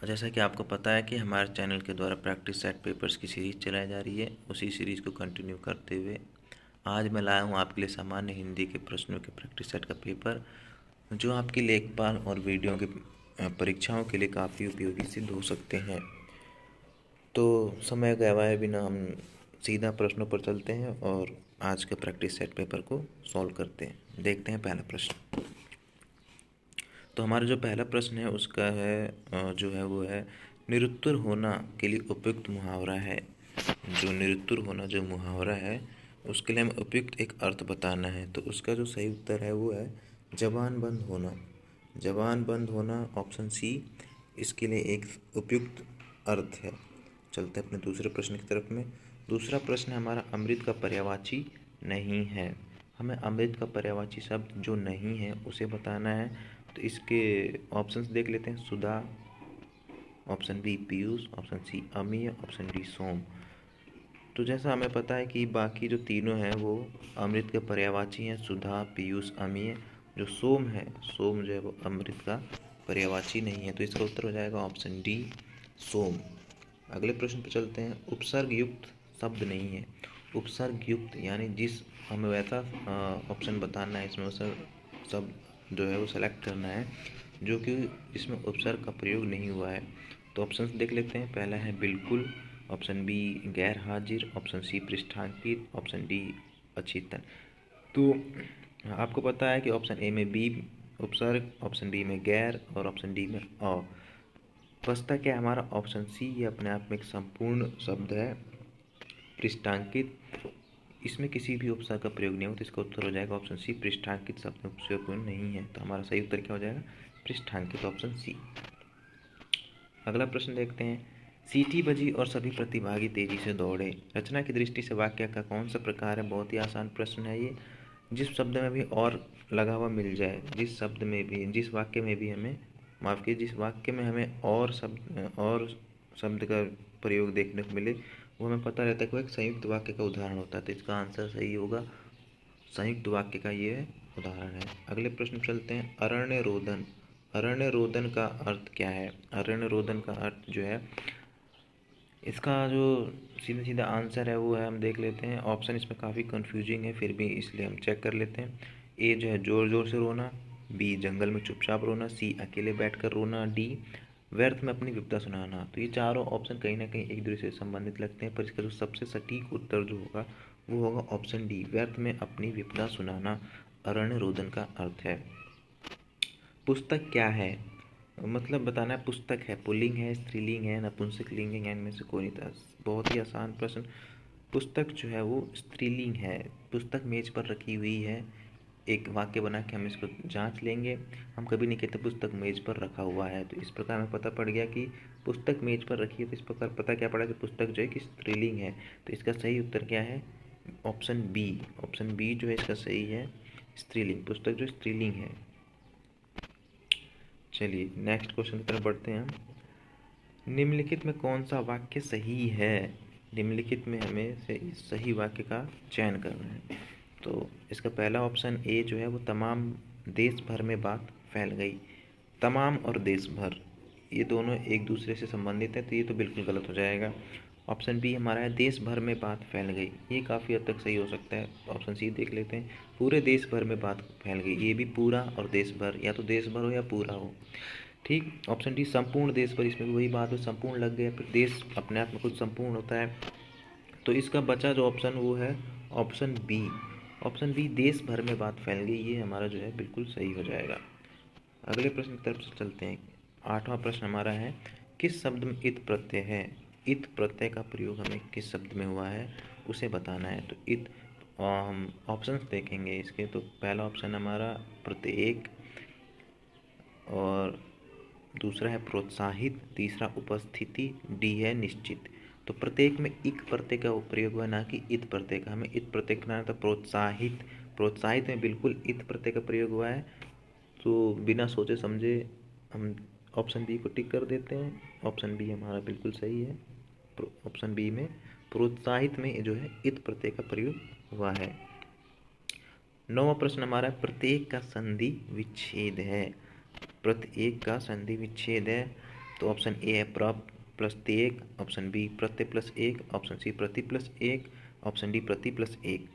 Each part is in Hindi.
जैसा कि आपको पता है कि हमारे चैनल के द्वारा प्रैक्टिस सेट पेपर्स की सीरीज़ चलाई जा रही है, उसी सीरीज़ को कंटिन्यू करते हुए आज मैं लाया हूँ आपके लिए सामान्य हिंदी के प्रश्नों के प्रैक्टिस सेट का पेपर, जो आपकी लेखपाल और वीडियो की परीक्षाओं के लिए काफ़ी उपयोगी सिद्ध हो सकते हैं। तो समय गवाए बिना हम सीधा प्रश्नों पर चलते हैं और आज के प्रैक्टिस सेट पेपर को सॉल्व करते हैं। देखते हैं पहला प्रश्न। तो हमारा जो पहला प्रश्न है उसका है जो है वो है निरुत्तर होना के लिए उपयुक्त मुहावरा है। जो निरुत्तर होना जो मुहावरा है उसके लिए हमें उपयुक्त एक अर्थ बताना है। तो उसका जो सही उत्तर है वो है जबान बंद होना। जबान बंद होना ऑप्शन सी इसके लिए एक उपयुक्त अर्थ है। चलते हैं अपने दूसरे प्रश्न की तरफ में। दूसरा प्रश्न हमारा अमृत का पर्यायवाची नहीं है। हमें अमृत का पर्यायवाची शब्द जो नहीं है उसे बताना है। तो इसके ऑप्शंस देख लेते हैं। Sudha, option B Piyush, option C Amiya, option D Som. तो जैसा हमें पता है कि बाकी जो तीनों हैं वो अमृत के पर्यायवाची हैं, सुधा, पीयूष, अमीय। जो सोम है, सोम जो है वो अमृत का पर्यायवाची नहीं है। तो इसका उत्तर हो जाएगा ऑप्शन डी सोम। अगले प्रश्न पर चलते हैं। उपसर्ग युक्त शब्द नहीं है। उपसर्ग युक्त यानी जिस हमें वैसा ऑप्शन बताना है, इसमें शब्द जो है वो सेलेक्ट करना है जो कि इसमें उपसर्ग का प्रयोग नहीं हुआ है। तो ऑप्शंस देख लेते हैं। पहला है बिल्कुल, ऑप्शन बी गैर हाजिर, ऑप्शन सी पृष्ठांकित, ऑप्शन डी अचेतन। तो आपको पता है कि ऑप्शन ए में बी उपसर्ग, ऑप्शन बी में गैर और ऑप्शन डी में अ। बचता क्या है हमारा ऑप्शन सी। ये अपने आप में एक संपूर्ण शब्द है, पृष्ठांकित। इसमें किसी भी उपसर्ग का प्रयोग नहीं हो, तो इसका उत्तर हो जाएगा ऑप्शन सी पृष्ठांकित शब्द में उपसर्ग नहीं है। तो हमारा सही उत्तर क्या हो जाएगा पृष्ठांकित, ऑप्शन सी। अगला प्रश्न देखते हैं। सीटी बजी और सभी प्रतिभागी तेजी से दौड़े। रचना की दृष्टि से वाक्य का कौन सा प्रकार है? बहुत ही आसान प्रश्न है ये। जिस शब्द में भी और लगा हुआ मिल जाए, जिस शब्द में भी, जिस वाक्य में भी हमें, माफ कीजिए, जिस वाक्य में हमें और शब्द का प्रयोग देखने को मिले, वो हमें पता रहता है कि वो एक संयुक्त वाक्य का उदाहरण होता है। तो इसका आंसर सही होगा, संयुक्त वाक्य का ये उदाहरण है। अगले प्रश्न चलते हैं। अरण्य रोदन। अरण्य रोदन का अर्थ क्या है? अरण्य रोदन का अर्थ जो है, इसका जो सीधा सीधा आंसर है वो है, हम देख लेते हैं। ऑप्शन इसमें काफ़ी कंफ्यूजिंग है, फिर भी इसलिए हम चेक कर लेते हैं। ए जो है ज़ोर ज़ोर से रोना, बी जंगल में चुपचाप रोना, सी अकेले बैठकर रोना, डी व्यर्थ में अपनी विपदा सुनाना। तो ये चारों ऑप्शन कहीं ना कहीं एक दूसरे से संबंधित लगते हैं, पर इसका जो सबसे सटीक उत्तर जो होगा वो होगा ऑप्शन डी, व्यर्थ में अपनी विपदा सुनाना अरण्य रोदन का अर्थ है। पुस्तक क्या है? मतलब बताना है। पुस्तक है, पुल्लिंग है, स्त्रीलिंग है, नपुंसकलिंग है, या इनमें से कोई नहीं था। बहुत ही आसान प्रश्न। पुस्तक जो है वो स्त्रीलिंग है। पुस्तक मेज पर रखी हुई है। एक वाक्य बना के हम इसको जांच लेंगे। हम कभी नहीं कहते पुस्तक मेज पर रखा हुआ है। तो इस प्रकार हमें पता पड़ गया कि पुस्तक मेज पर रखी है। तो इस प्रकार पता क्या पड़ा कि पुस्तक जो है कि स्त्रीलिंग है। तो इसका सही उत्तर क्या है? Option B. ऑप्शन बी जो है इसका सही है, स्त्रीलिंग। पुस्तक जो स्त्रीलिंग है। चलिए नेक्स्ट क्वेश्चन की तरफ बढ़ते हैं हम। निम्नलिखित में कौन सा वाक्य सही है? निम्नलिखित में हमें से इस सही वाक्य का चयन करना है। तो इसका पहला ऑप्शन ए जो है वो तमाम देश भर में बात फैल गई। तमाम और देश भर ये दोनों एक दूसरे से संबंधित है, तो ये तो बिल्कुल गलत हो जाएगा। ऑप्शन बी हमारा है देश भर में बात फैल गई। ये काफ़ी हद तक सही हो सकता है। ऑप्शन सी देख लेते हैं। पूरे देश भर में बात फैल गई। ये भी पूरा और देश भर, या तो देश भर हो या पूरा हो। ठीक। ऑप्शन डी संपूर्ण देश भर, इसमें भी वही बात हो, संपूर्ण लग गया, फिर देश अपने आप में कुछ संपूर्ण होता है। तो इसका बचा जो ऑप्शन वो है ऑप्शन बी। ऑप्शन बी देश भर में बात फैल गई, ये हमारा जो है बिल्कुल सही हो जाएगा। अगले प्रश्न की तरफ से चलते हैं। आठवां प्रश्न हमारा है किस शब्द में इत प्रत्यय है? इत प्रत्यय का प्रयोग हमें किस शब्द में हुआ है उसे बताना है। तो इत हम ऑप्शंस देखेंगे इसके। तो पहला ऑप्शन हमारा प्रत्येक, और दूसरा है प्रोत्साहित, तीसरा उपस्थिति, डी है निश्चित। तो प्रत्येक में इक प्रत्यय का प्रयोग हुआ, ना कि इत प्रत्यय का। हमें इत प्रत्यय बनाना था प्रोत्साहित। प्रोत्साहित में बिल्कुल इत प्रत्यय का प्रयोग हुआ है। तो बिना सोचे समझे हम ऑप्शन बी को टिक कर देते हैं। ऑप्शन बी हमारा बिल्कुल सही है। ऑप्शन बी में प्रोत्साहित में जो है इत प्रत्यय का प्रयोग हुआ है। नौवां प्रश्न हमारा प्रत्येक का संधि विच्छेद है। प्रत्येक का संधि विच्छेद है। तो ऑप्शन ए है प्र प्लस तेक, ऑप्शन बी प्रत्यय प्लस एक, ऑप्शन सी प्रति प्लस एक, ऑप्शन डी प्रति प्लस एक।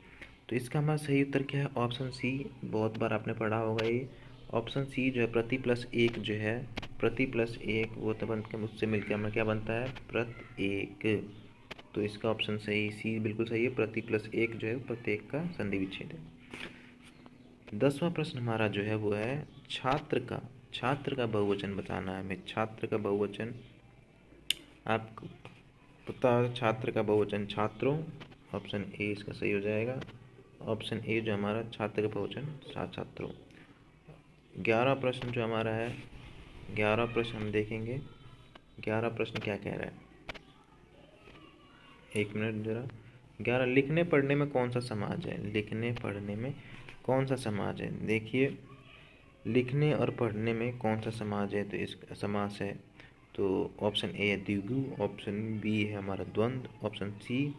तो इसका हमारा सही उत्तर क्या है? Option C. बहुत बार आपने पढ़ा होगा ये। ऑप्शन सी जो है प्रति प्लस एक जो है, प्रति प्लस एक वो तो बन के मुझसे मिलकर हमें क्या बनता है? प्रति एक। तो इसका ऑप्शन सही सी बिल्कुल सही है। प्रति प्लस एक जो है प्रत्येक का संधि विच्छेद है। 10वां प्रश्न हमारा जो है वो है छात्र का। छात्र का बहुवचन बताना है हमें। छात्र का बहुवचन आपको पता है, छात्र का बहुवचन छात्रों। ऑप्शन ए इसका सही हो जाएगा। ऑप्शन ए जो हमारा छात्र का बहुवचन छात्रों। 11वां प्रश्न जो हमारा है, 11वां प्रश्न हम देखेंगे। 11वां प्रश्न क्या कह रहा है? एक मिनट जरा। 11 लिखने पढ़ने में कौन सा समाज है? लिखने पढ़ने में कौन सा समाज है? देखिए, लिखने और पढ़ने में कौन सा समाज है? तो इस समास है तो ऑप्शन ए है द्विगु, ऑप्शन बी है हमारा द्वंद्व, ऑप्शन सी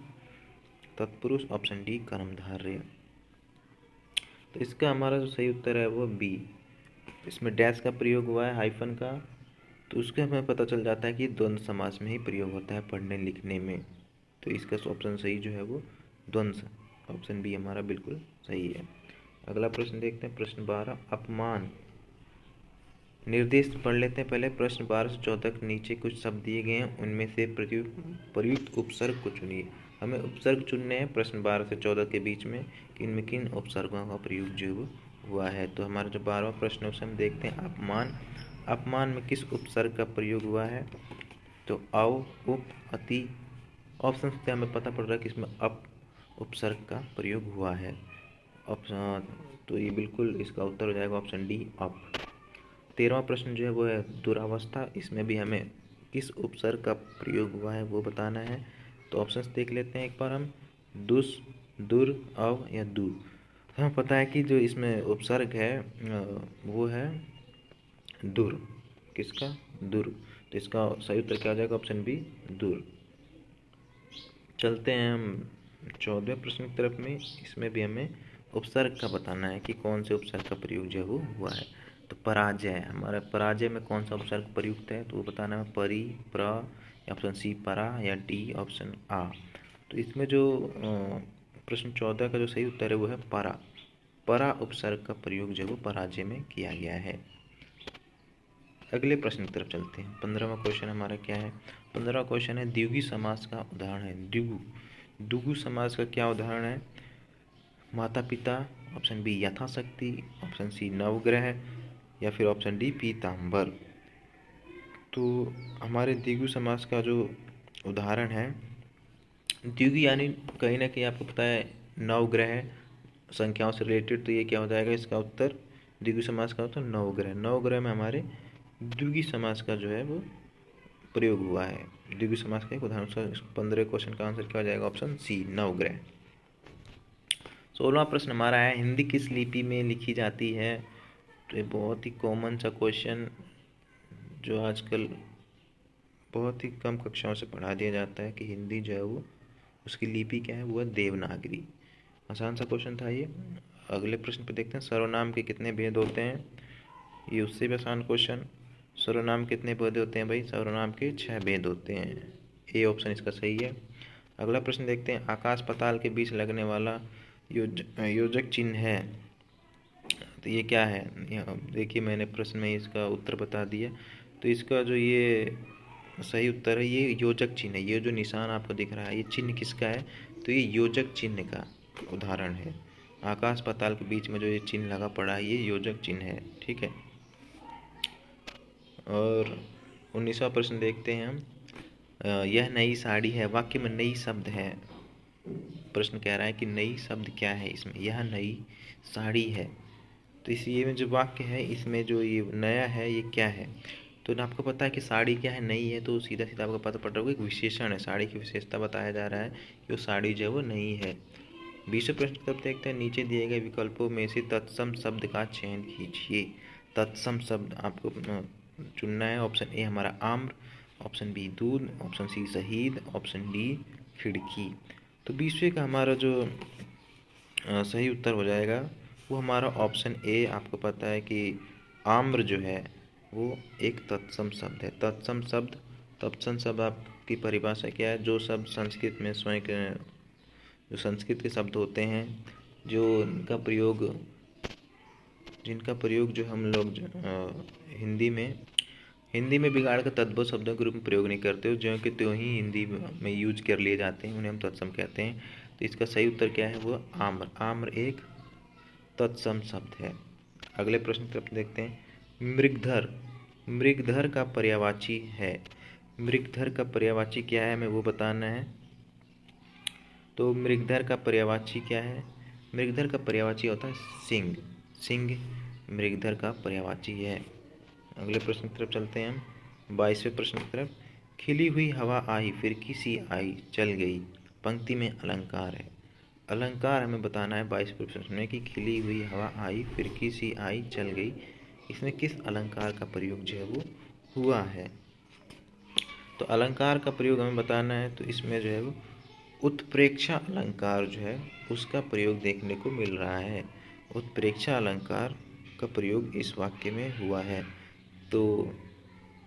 तत्पुरुष, ऑप्शन डी कर्मधारय। तो इसका हमारा जो सही उत्तर है वो बी। इसमें डैश का प्रयोग हुआ है, हाइफन का, तो उसके हमें पता चल जाता है कि द्वंद्व समास में ही प्रयोग होता है पढ़ने लिखने में। तो इसका ऑप्शन सही जो है वो द्वंद्व, ऑप्शन बी हमारा बिल्कुल सही है। अगला प्रश्न देखते हैं, प्रश्न 12 अपमान। निर्देश पढ़ लेते हैं पहले। प्रश्न 12 से 14 के नीचे कुछ शब्द दिए गए हैं, उनमें से प्रयुक्त उपसर्ग को चुनिए। हमें उपसर्ग चुनने हैं प्रश्न 12 से 14 के बीच में कि इनमें किन उपसर्गों का प्रयोग जो हुआ है। तो हमारा जो 12वां प्रश्न है उसे हम देखते हैं। अपमान। अपमान में किस उपसर्ग का प्रयोग हुआ है? तो अव, उप, अति। ऑप्शन से हमें पता पड़ रहा है कि इसमें अप उपसर्ग का प्रयोग हुआ है। ऑप्शन तो ये बिल्कुल इसका उत्तर हो जाएगा ऑप्शन डी अप। 13वां प्रश्न जो है वो है दुरावस्था। इसमें भी हमें किस उपसर्ग का प्रयोग हुआ है वो बताना है। तो ऑप्शंस देख लेते हैं एक बार हम। दुस, दुर, अव या दु। हमें पता है कि जो इसमें उपसर्ग है वो है दुर। किसका? दुर। तो इसका सही उत्तर क्या हो जाएगा? ऑप्शन बी दुर। चलते हैं हम 14वें प्रश्न की तरफ में। इसमें भी हमें उपसर्ग का बताना है कि कौन से उपसर्ग का प्रयोग जो वो हुआ है। तो पराजय, हमारा पराजय में कौन सा उपसर्ग प्रयुक्त है? तो वो बताना है परि, प्र, ऑप्शन सी परा या डी ऑप्शन आ। तो इसमें जो प्रश्न 14 का जो सही उत्तर है वो है परा। परा उपसर्ग का प्रयोग जो वो पराजय में किया गया है। अगले प्रश्न की तरफ चलते हैं। 15वां क्वेश्चन हमारा क्या है? 15वां क्वेश्चन है द्विगु समास का उदाहरण है। द्विगु, द्विगु समास का क्या उदाहरण है? माता पिता, ऑप्शन बी यथाशक्ति, ऑप्शन सी नवग्रह या फिर ऑप्शन डी पीताम्बर। तो हमारे द्विगु समास का जो उदाहरण है, द्विगु यानी कहीं ना कहीं आपको पता है नवग्रह संख्याओं से रिलेटेड, तो ये क्या हो जाएगा इसका उत्तर? द्विगु समास का उत्तर नवग्रह। नवग्रह में हमारे द्विगु समास का जो है वो प्रयोग हुआ है। द्विगु समास का एक उदाहरण। 15 क्वेश्चन का आंसर क्या हो जाएगा? ऑप्शन सी नवग्रह। 16वां प्रश्न हमारा है हिंदी किस लिपि में लिखी जाती है? तो ये बहुत ही कॉमन सा क्वेश्चन जो आजकल बहुत ही कम कक्षाओं से पढ़ा दिया जाता है कि हिंदी जो है वो उसकी लिपि क्या है? वो है देवनागरी। आसान सा क्वेश्चन था ये। अगले प्रश्न पे देखते हैं सर्वनाम के कितने भेद होते हैं? ये उससे भी आसान क्वेश्चन। सर्वनाम कितने भेद होते हैं भाई? सर्वनाम के 6 भेद होते हैं। ए ऑप्शन इसका सही है। अगला प्रश्न देखते हैं आकाश पाताल के बीच लगने वाला योजक चिन्ह है, तो ये क्या है? देखिए मैंने प्रश्न में इसका उत्तर बता दिया। तो इसका जो ये सही उत्तर है ये योजक चिन्ह है। ये जो निशान आपको दिख रहा है ये चिन्ह किसका है? तो ये योजक चिन्ह का उदाहरण है। आकाश पाताल के बीच में जो ये चिन्ह लगा पड़ा है ये योजक चिन्ह है। ठीक है। और 19वां प्रश्न देखते हैं हम। यह नई साड़ी है, वाक्य में नई शब्द है। प्रश्न कह रहा है कि नई शब्द क्या है इसमें? यह नई साड़ी है। तो इस ये में जो वाक्य है इसमें जो ये नया है ये क्या है? तो ना आपको पता है कि साड़ी क्या है? नई है। तो सीधा सीधा आपको पता पड़ रहा होगा एक विशेषण है, साड़ी की विशेषता बताया जा रहा है कि वो साड़ी जो है वो नई है। 20वें प्रश्न की तरफ देखते हैं। नीचे दिए गए विकल्पों में से तत्सम शब्द का चयन कीजिए। तत्सम शब्द आपको चुनना है। ऑप्शन ए हमारा आम्र, ऑप्शन बी दूध, ऑप्शन सी शहीद, ऑप्शन डी खिड़की। तो 20वें का हमारा जो सही उत्तर हो जाएगा वो हमारा ऑप्शन ए। आपको पता है कि आम्र जो है वो एक तत्सम शब्द है। तत्सम शब्द आपकी परिभाषा क्या है? जो शब्द संस्कृत में स्वयं के, जो संस्कृत के शब्द होते हैं, जिनका प्रयोग जो हम लोग हिंदी में बिगाड़ कर तद्भव शब्दों के रूप में प्रयोग नहीं करते हो, जो कि त्यों ही हिंदी में यूज कर लिए जाते हैं, उन्हें हम तत्सम कहते हैं। तो इसका सही उत्तर क्या है? वो आम्र। आम्र एक तत्सम शब्द है। अगले प्रश्न की तरफ देखते हैं। मृगधर का पर्यायवाची है। मृगधर का पर्यायवाची क्या है, हमें वो बताना है। तो मृगधर का पर्यायवाची क्या है? मृगधर का पर्यायवाची होता है सिंह। सिंह मृगधर का पर्यायवाची है। अगले प्रश्न की तरफ चलते हैं हम। 22वें प्रश्न की तरफ। खिली हुई हवा आई, फिरकी सी आई, चल गई। पंक्ति में अलंकार है। अलंकार हमें बताना है 22वें प्रश्न में कि खिली हुई हवा आई, फिरकी सी आई, चल गई। इसमें किस अलंकार का प्रयोग जो है वो हुआ है? तो अलंकार का प्रयोग हमें बताना है। तो इसमें जो है वो उत्प्रेक्षा अलंकार जो है उसका प्रयोग देखने को मिल रहा है। उत्प्रेक्षा अलंकार का प्रयोग इस वाक्य में हुआ है। तो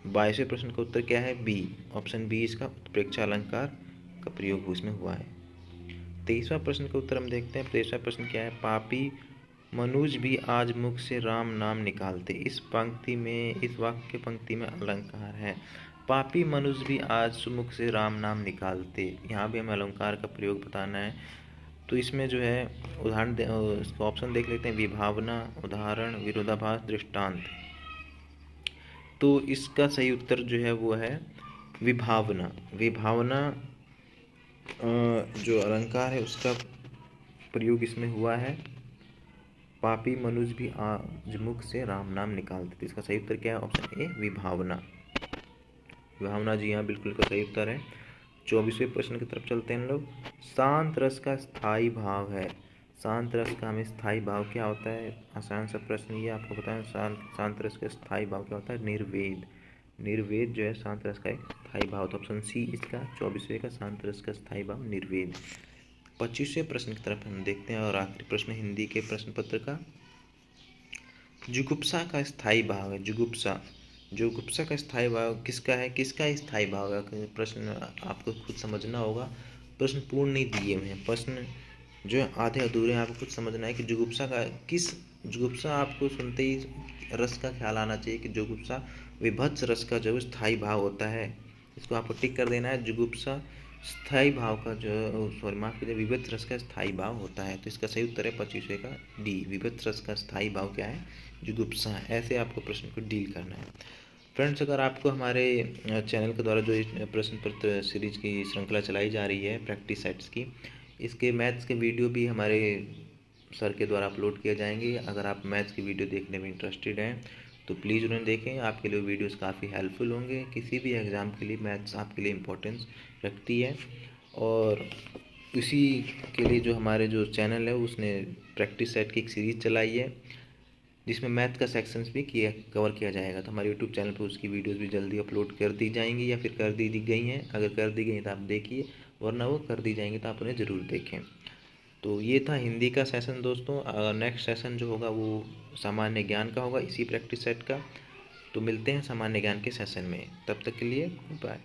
22वें प्रश्न का उत्तर क्या है? बी, ऑप्शन बी इसका उत्प्रेक्षा अलंकार का प्रयोग उसमें हुआ है। 23वां प्रश्न का उत्तर हम देखते हैं। 23वां प्रश्न क्या है? पापी मनुज भी आज मुख से राम नाम निकालते। इस वाक्य पंक्ति में अलंकार है। पापी मनुज भी आज मुख से राम नाम निकालते, यहाँ भी हमें अलंकार का प्रयोग बताना है। तो इसमें जो है इसका ऑप्शन देख लेते हैं। विभावना, उदाहरण, विरोधाभास, दृष्टांत। तो इसका सही उत्तर जो है वो है विभावना। विभावना जो अलंकार है उसका प्रयोग इसमें हुआ है। पापी मनुज भी आज मुख से राम नाम निकालते। तो इसका सही उत्तर क्या है? Option A, विभावना। विभावना जी हाँ, बिल्कुल का सही उत्तर है। 24वें प्रश्न की तरफ चलते हैं हम लोग। शांत रस का स्थायी भाव है। शांत रस का हमें स्थायी भाव क्या होता है? आसान सा प्रश्न ये आपको बताएं। शांत रस का स्थायी भाव क्या होता है? निर्वेद। निर्वेद जो है शांत रस का एक स्थायी भाव। तो ऑप्शन सी इसका 24वें का शांत रस का स्थायी भाव निर्वेद। 25वें प्रश्न की तरफ हम देखते हैं और आखिरी प्रश्न हिंदी के प्रश्न पत्र का। जुगुप्सा का स्थायी भाव है। जुगुप्सा का स्थायी भाव किसका है? किसका स्थायी भाव है? प्रश्न आपको खुद समझना होगा। प्रश्न पूर्ण नहीं दिए हुए हैं, प्रश्न जो है आधे अधूरे हैं। आपको खुद समझना है कि जुगुप्सा आपको सुनते ही रस का ख्याल आना चाहिए कि जुगुप्सा विभत्स रस का जो स्थायी भाव होता है। इसको आपको टिक कर देना है। जुगुप्सा स्थायी भाव का माफ कीजिए, विभत्स रस का स्थायी भाव होता है। तो इसका सही उत्तर है 25वें का डी, विभत्स रस का स्थायी भाव क्या है? जुगुप्सा। ऐसे आपको प्रश्न को डील करना है। फ्रेंड्स, अगर आपको हमारे चैनल के द्वारा जो प्रश्न पत्र सीरीज की श्रृंखला चलाई जा रही है प्रैक्टिस सेट्स की, इसके मैथ्स के वीडियो भी हमारे सर के द्वारा अपलोड किए जाएंगे। अगर आप मैथ्स की वीडियो देखने में इंटरेस्टेड हैं तो प्लीज़ उन्हें देखें। आपके लिए वीडियोस काफ़ी हेल्पफुल होंगे। किसी भी एग्ज़ाम के लिए मैथ्स आपके लिए इम्पोर्टेंस रखती है। और इसी के लिए जो हमारे जो चैनल है उसने प्रैक्टिस सेट की एक सीरीज़ चलाई है जिसमें मैथ का सेक्शंस भी कवर किया जाएगा। तो हमारे यूट्यूब चैनल पर उसकी वीडियोस भी जल्दी अपलोड कर दी जाएंगी या फिर कर दी गई हैं। अगर कर दी गई तो आप देखिए, वरना वो कर दी जाएंगी तो आप उन्हें ज़रूर देखें। तो ये था हिंदी का सेशन दोस्तों। नेक्स्ट सेशन जो होगा वो सामान्य ज्ञान का होगा, इसी प्रैक्टिस सेट का। तो मिलते हैं सामान्य ज्ञान के सेशन में। तब तक के लिए बाय।